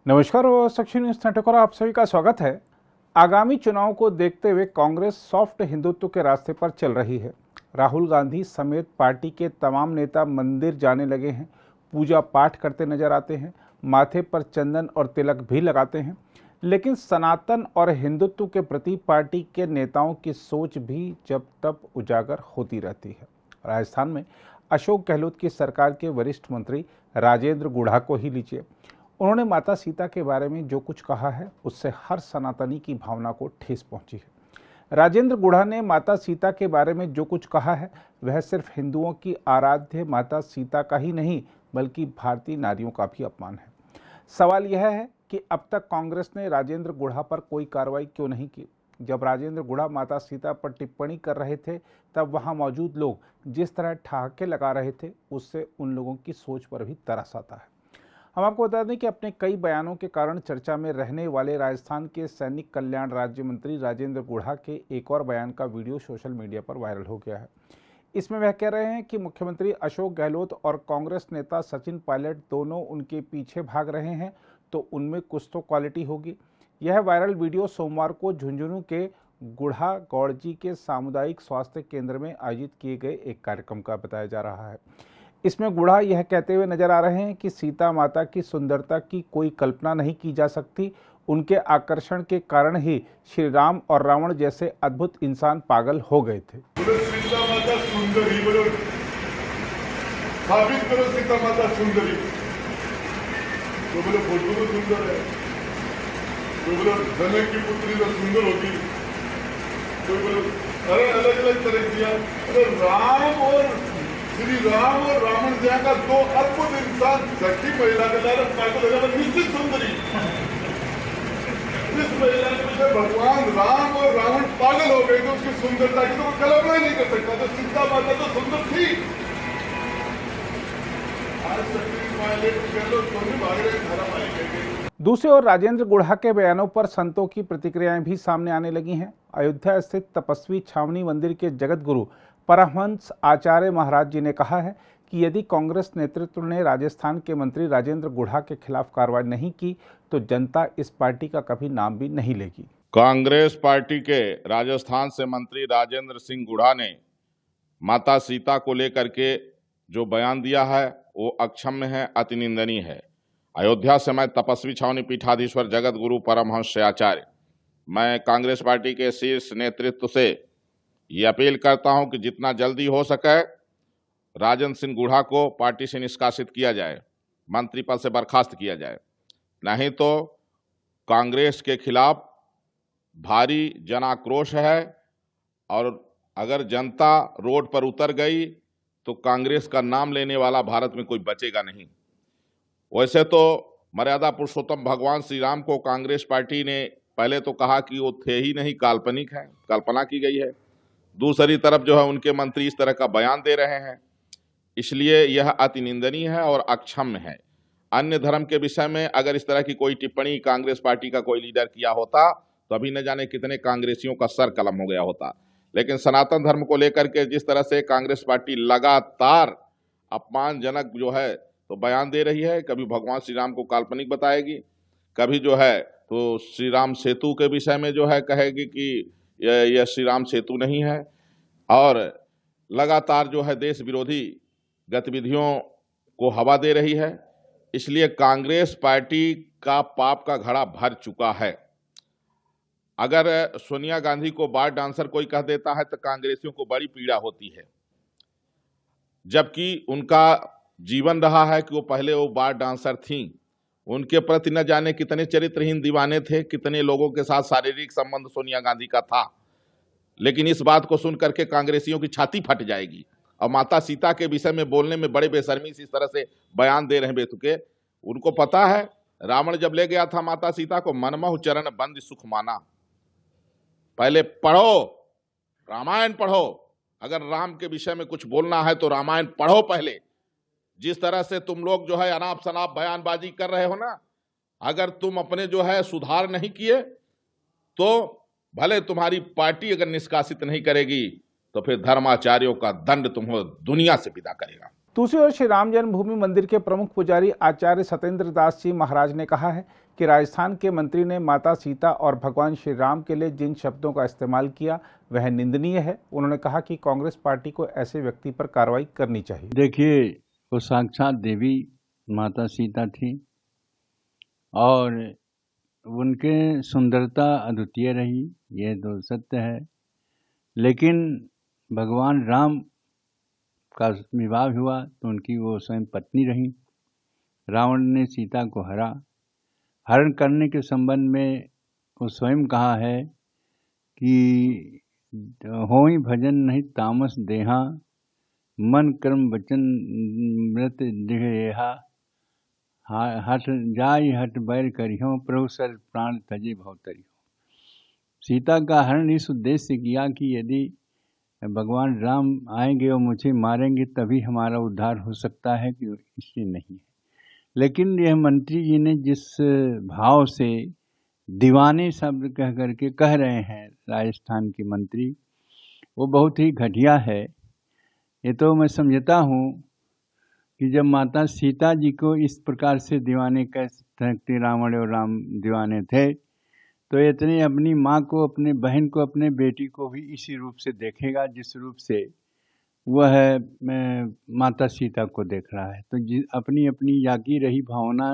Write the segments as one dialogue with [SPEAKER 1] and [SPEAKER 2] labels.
[SPEAKER 1] नमस्कार और suction news network पर आप सभी का स्वागत है। आगामी चुनाव को देखते हुए कांग्रेस सॉफ्ट हिंदुत्व के रास्ते पर चल रही है। राहुल गांधी समेत पार्टी के तमाम नेता मंदिर जाने लगे हैं, पूजा पाठ करते नजर आते हैं, माथे पर चंदन और तिलक भी लगाते हैं। लेकिन सनातन और हिंदुत्व के प्रति पार्टी के नेताओं की सोच भी जब तब उजागर होती रहती है। राजस्थान में अशोक गहलोत की सरकार के वरिष्ठ मंत्री राजेंद्र गुढ़ा को ही लीजिए। उन्होंने माता सीता के बारे में जो कुछ कहा है उससे हर सनातनी की भावना को ठेस पहुंची है। राजेंद्र गुढ़ा ने माता सीता के बारे में जो कुछ कहा है वह सिर्फ हिंदुओं की आराध्य माता सीता का ही नहीं बल्कि भारतीय नारियों का भी अपमान है। सवाल यह है कि अब तक कांग्रेस ने राजेंद्र गुढ़ा पर कोई कार्रवाई क्यों नहीं की। जब राजेंद्र गुढ़ा माता सीता पर टिप्पणी कर रहे थे तब वहां मौजूद लोग जिस तरह ठहाके लगा रहे थे उससे उन लोगों की सोच पर भी तरस आता है। हम आपको बता दें कि अपने कई बयानों के कारण चर्चा में रहने वाले राजस्थान के सैनिक कल्याण राज्य मंत्री राजेंद्र गुढ़ा के एक और बयान का वीडियो सोशल मीडिया पर वायरल हो गया है। इसमें वह कह रहे हैं कि मुख्यमंत्री अशोक गहलोत और कांग्रेस नेता सचिन पायलट दोनों उनके पीछे भाग रहे हैं तो उनमें कुछ तो क्वालिटी होगी। यह वायरल वीडियो सोमवार को झुंझुनू के गुढ़ा गौड़जी के सामुदायिक स्वास्थ्य केंद्र में आयोजित किए गए एक कार्यक्रम का बताया जा रहा है। इसमें गुढ़ा यह कहते हुए नजर आ रहे हैं कि सीता माता की सुंदरता की कोई कल्पना नहीं की जा सकती। उनके आकर्षण के कारण ही श्री राम और रावण जैसे अद्भुत इंसान पागल हो गए थे।
[SPEAKER 2] सीता माता सुंदरी बोलो, साबित करो सीता माता सुंदरी। तो बोलो फोटो तो सुंदर है, तो बोलो जनक की पुत्री तो सुंदर होगी, तो बोलो अरे अलग अलग तरह दिया। अरे राम और श्री राम और रावण जैसा दो अद्भुत इंसान छठी महिला के द्वारा पागल हो जाए निश्चित सुंदरी। जिस महिला के पीछे भगवान राम और रावण पागल हो गए तो उसकी सुंदरता की तो कल्पना ही नहीं कर सकता। तो सीता माता तो सुंदर थी। आज सचिन पायलट गहलोत दोनों भाग रहे धर्म आएंगे।
[SPEAKER 1] दूसरी ओर राजेंद्र गुढ़ा के बयानों पर संतों की प्रतिक्रियाएं भी सामने आने लगी हैं। अयोध्या स्थित तपस्वी छावनी मंदिर के जगत गुरु परमहंस आचार्य महाराज जी ने कहा है कि यदि कांग्रेस नेतृत्व ने राजस्थान के मंत्री राजेंद्र गुढ़ा के खिलाफ कार्रवाई नहीं की तो जनता इस पार्टी का कभी नाम भी नहीं लेगी।
[SPEAKER 3] कांग्रेस पार्टी के राजस्थान से मंत्री राजेंद्र सिंह गुढ़ा ने माता सीता को लेकर के जो बयान दिया है वो अक्षम्य है, अति निंदनीय है। अयोध्या से मैं तपस्वी छावनी पीठाधीश्वर जगत गुरु परमहंस आचार्य मैं कांग्रेस पार्टी के शीर्ष नेतृत्व से ये अपील करता हूं कि जितना जल्दी हो सके राजेंद्र सिंह गुढ़ा को पार्टी से निष्कासित किया जाए, मंत्री पद से बर्खास्त किया जाए, नहीं तो कांग्रेस के खिलाफ भारी जन आक्रोश है। और अगर जनता रोड पर उतर गई तो कांग्रेस का नाम लेने वाला भारत में कोई बचेगा नहीं। वैसे तो मर्यादा पुरुषोत्तम भगवान श्री राम को कांग्रेस पार्टी ने पहले तो कहा कि वो थे ही नहीं, काल्पनिक है, कल्पना की गई है। दूसरी तरफ जो है उनके मंत्री इस तरह का बयान दे रहे हैं, इसलिए यह अति निंदनीय है और अक्षम्य है। अन्य धर्म के विषय में अगर इस तरह की कोई टिप्पणी कांग्रेस पार्टी का कोई लीडर किया होता तो अभी न जाने कितने कांग्रेसियों का सर कलम हो गया होता। लेकिन सनातन धर्म को लेकर के जिस तरह से कांग्रेस पार्टी लगातार अपमानजनक जो है तो बयान दे रही है, कभी भगवान श्री राम को काल्पनिक बताएगी, कभी जो है तो श्री राम सेतु के विषय में जो है कहेगी कि यह श्री राम सेतु नहीं है, और लगातार जो है देश विरोधी गतिविधियों को हवा दे रही है। इसलिए कांग्रेस पार्टी का पाप का घड़ा भर चुका है। अगर सोनिया गांधी को बार डांसर कोई कह देता है तो कांग्रेसियों को बड़ी पीड़ा होती है, जबकि उनका जीवन रहा है कि वो पहले वो बार डांसर थीं। उनके प्रति न जाने कितने चरित्रहीन दीवाने थे, कितने लोगों के साथ शारीरिक संबंध सोनिया गांधी का था। लेकिन इस बात को सुन करके कांग्रेसियों की छाती फट जाएगी। और माता सीता के विषय में बोलने में बड़े बेशर्मी से इस तरह से बयान दे रहे हैं बेतुके। उनको पता है रावण जब ले गया था माता सीता को, मनमोह चरण बंद सुख माना। पहले पढ़ो, रामायण पढ़ो। अगर राम के विषय में कुछ बोलना है तो रामायण पढ़ो पहले। जिस तरह से तुम लोग जो है अनाप शनाप बयानबाजी कर रहे हो ना, अगर तुम अपने जो है सुधार नहीं किए तो भले तुम्हारी पार्टी अगर निष्कासित नहीं करेगी तो फिर धर्माचार्यों का दंड तुम्हें दुनिया से विदा करेगा।
[SPEAKER 1] दूसरी ओर श्री राम जन्मभूमि मंदिर के प्रमुख पुजारी आचार्य सत्येंद्र दास जी महाराज ने कहा है कि राजस्थान के मंत्री ने माता सीता और भगवान श्री राम के लिए जिन शब्दों का इस्तेमाल किया वह निंदनीय है। उन्होंने कहा कि कांग्रेस पार्टी को ऐसे व्यक्ति पर कार्रवाई करनी चाहिए।
[SPEAKER 4] देखिए, वो साक्षात देवी माता सीता थी और उनके सुंदरता अद्वितीय रही, ये तो सत्य है। लेकिन भगवान राम का विवाह हुआ तो उनकी वो स्वयं पत्नी रही। रावण ने सीता को हरण करने के संबंध में वो स्वयं कहा है कि होई भजन नहीं तामस देहा, मन कर्म वचन मृत देहा, हठ जाय हठ बैर करियो, प्रभु सर प्राण तजे भवतरियो। सीता का हरण इस उद्देश्य से किया कि यदि भगवान राम आएंगे और मुझे मारेंगे तभी हमारा उद्धार हो सकता है, कि इसलिए नहीं है। लेकिन यह मंत्री जी ने जिस भाव से दीवाने शब्द कह करके कह रहे हैं राजस्थान के मंत्री, वो बहुत ही घटिया है। ये तो मैं समझता हूँ कि जब माता सीता जी को इस प्रकार से दीवाने कह सकते, रावण और राम दीवाने थे, तो इतने अपनी माँ को, अपने बहन को, अपने बेटी को भी इसी रूप से देखेगा जिस रूप से वह माता सीता को देख रहा है। तो अपनी अपनी याकी रही भावना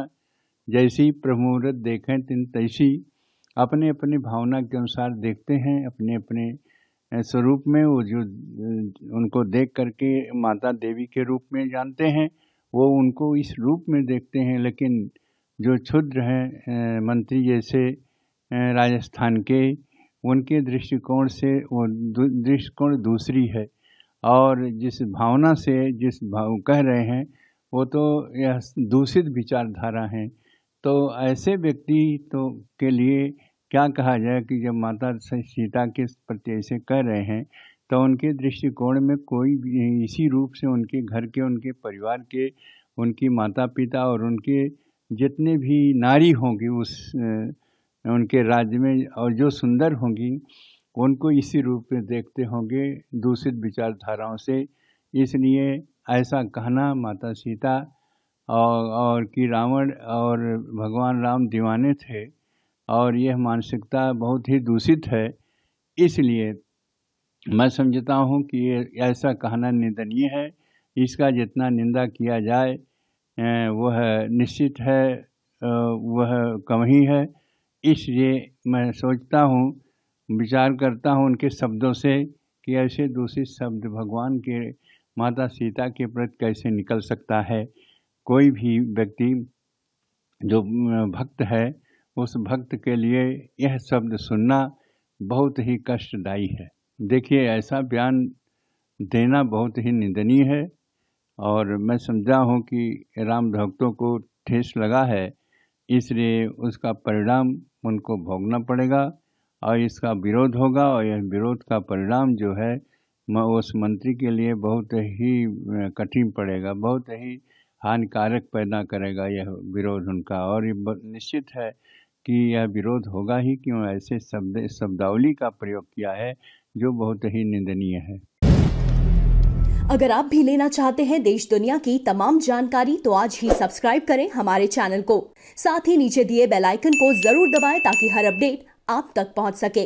[SPEAKER 4] जैसी प्रमुहूर्त देखें तिन तैसी अपने अपने भावना के अनुसार देखते हैं। अपने अपने स्वरूप में वो जो उनको देख करके माता देवी के रूप में जानते हैं, वो उनको इस रूप में देखते हैं। लेकिन जो क्षुद्र हैं मंत्री जैसे राजस्थान के, उनके दृष्टिकोण से वो दृष्टिकोण दूसरी है। और जिस भावना से जिस भाव कह रहे हैं वो तो यह दूषित विचारधारा है। तो ऐसे व्यक्ति तो के लिए क्या कहा जाए कि जब माता सीता के प्रति ऐसे कह रहे हैं तो उनके दृष्टिकोण में कोई भी इसी रूप से उनके घर के, उनके परिवार के, उनकी माता पिता और उनके जितने भी नारी होंगी उस उनके राज्य में और जो सुंदर होंगी, उनको इसी रूप में देखते होंगे दूषित विचारधाराओं से। इसलिए ऐसा कहना माता सीता और कि रावण और भगवान राम दीवाने थे और यह मानसिकता बहुत ही दूषित है। इसलिए मैं समझता हूँ कि ये ऐसा कहना निंदनीय है। इसका जितना निंदा किया जाए वह निश्चित है वह कम ही है। इसलिए मैं सोचता हूँ, विचार करता हूँ उनके शब्दों से कि ऐसे दूषित शब्द भगवान के, माता सीता के प्रति कैसे निकल सकता है। कोई भी व्यक्ति जो भक्त है उस भक्त के लिए यह शब्द सुनना बहुत ही कष्टदायी है। देखिए, ऐसा बयान देना बहुत ही निंदनीय है और मैं समझा हूँ कि राम भक्तों को ठेस लगा है, इसलिए उसका परिणाम उनको भोगना पड़ेगा और इसका विरोध होगा। और यह विरोध का परिणाम जो है उस मंत्री के लिए बहुत ही कठिन पड़ेगा, बहुत ही हानिकारक पैदा करेगा यह विरोध उनका। और ये निश्चित है कि यह विरोध होगा ही, क्यों ऐसे शब्दावली का प्रयोग किया है जो बहुत ही निंदनीय है।
[SPEAKER 5] अगर आप भी लेना चाहते हैं देश दुनिया की तमाम जानकारी तो आज ही सब्सक्राइब करें हमारे चैनल को। साथ ही नीचे दिए बेल आइकन को जरूर दबाएं ताकि हर अपडेट आप तक पहुंच सके।